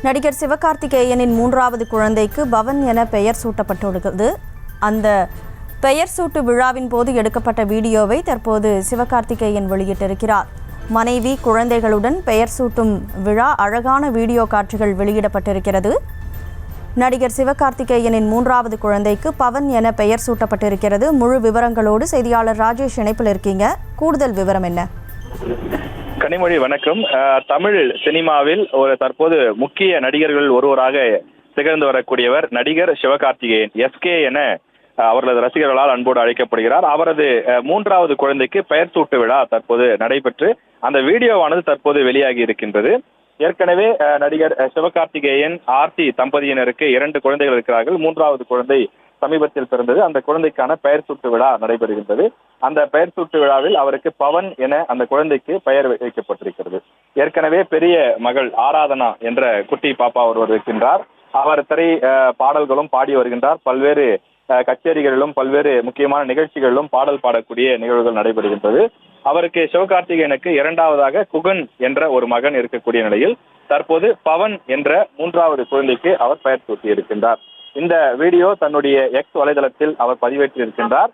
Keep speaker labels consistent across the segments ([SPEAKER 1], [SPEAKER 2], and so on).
[SPEAKER 1] நடிகர் சிவகார்த்திகேயனின் 3வது குழந்தைக்கு பவன் என பெயர் சூட்டப்பட்டுள்ளது. அந்த பெயர் சூட்டு விழாவின் போது எடுக்கப்பட்ட வீடியோவை தற்போது சிவகார்த்திகேயன் வெளியிட்டிருக்கிறார். மனைவி, குழந்தைகளுடன் பெயர் சூட்டும் விழா அழகான வீடியோ காட்சிகள் வெளியிடப்பட்டிருக்கிறது. நடிகர் சிவகார்த்திகேயனின் 3வது குழந்தைக்கு பவன் என பெயர் சூட்டப்பட்டிருக்கிறது. முழு விவரங்களோடு செய்தியாளர் ராஜேஷ் இணைப்பில் இருக்கீங்க. கூடுதல் விவரம் என்ன?
[SPEAKER 2] கனிமொழி வணக்கம். தமிழ் சினிமாவில் ஒரு தற்போது முக்கிய நடிகர்கள் ஒருவராக திகழ்ந்து வரக்கூடியவர் நடிகர் சிவகார்த்திகேயன். எஸ்கே என அவரது ரசிகர்களால் அன்போடு அழைக்கப்படுகிறார். அவரது 3வது குழந்தைக்கு பெயர் சூட்டு விழா தற்போது நடைபெற்று அந்த வீடியோவானது தற்போது வெளியாகி இருக்கின்றது. ஏற்கனவே நடிகர் சிவகார்த்திகேயன், ஆர்த்தி தம்பதியினருக்கு 2 குழந்தைகள் இருக்கிறார்கள். 3வது குழந்தை சமீபத்தில் பிறந்தது. அந்த குழந்தைக்கான பெயர் சூட்டு விழா நடைபெறுகின்றது. அந்த பெயர் சூட்டு விழாவில் அவருக்கு பவன் என அந்த குழந்தைக்கு பெயர் வைக்கப்பட்டிருக்கிறது. ஏற்கனவே பெரிய மகள் ஆராதனா என்ற குட்டி பாப்பா ஒருவர் இருக்கின்றார். அவர் திரை பாடல்களும் பாடி வருகின்றார். பல்வேறு கச்சேரிகளிலும் பல்வேறு முக்கியமான நிகழ்ச்சிகளிலும் பாடல் பாடக்கூடிய நிகழ்வுகள் நடைபெறுகின்றது. அவருக்கு சிவகார்த்திகேயனுக்கு 2வதாக குகன் என்ற ஒரு மகன் இருக்கக்கூடிய நிலையில் தற்போது பவன் என்ற 3வது குழந்தைக்கு அவர் பெயர் சூட்டி இருக்கின்றார். இந்த வீடியோ தன்னுடைய எக்ஸ் வலைதளத்தில் அவர் பதிவேற்றிருக்கின்றார்.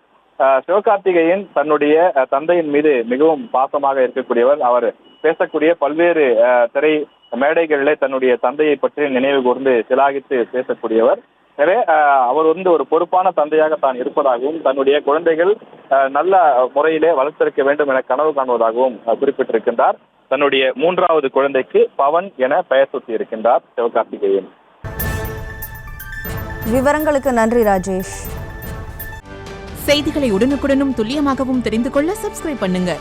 [SPEAKER 2] சிவகார்த்திகேயன் தன்னுடைய தந்தையின் மீது மிகவும் பாசமாக இருக்கக்கூடியவர். அவர் பேசக்கூடிய பல்வேறு திரை மேடைகளிலே தன்னுடைய தந்தையை பற்றி நினைவு கூர்ந்து சிலாகித்து பேசக்கூடியவர். எனவே அவர் ஒரு பொறுப்பான தந்தையாக தான் இருப்பதாகவும் தன்னுடைய குழந்தைகள் நல்ல முறையிலே வளர்த்திருக்க வேண்டும் என கனவு காணுவதாகவும் குறிப்பிட்டிருக்கின்றார். தன்னுடைய 3வது குழந்தைக்கு பவன் என பெயர் சூட்டி இருக்கின்றார் சிவகார்த்திகேயன்.
[SPEAKER 1] விவரங்களுக்கு நன்றி ராஜேஷ்.
[SPEAKER 3] செய்திகளை உடனுக்குடனும் துல்லியமாகவும் தெரிந்து கொள்ள சப்ஸ்கிரைப் பண்ணுங்க.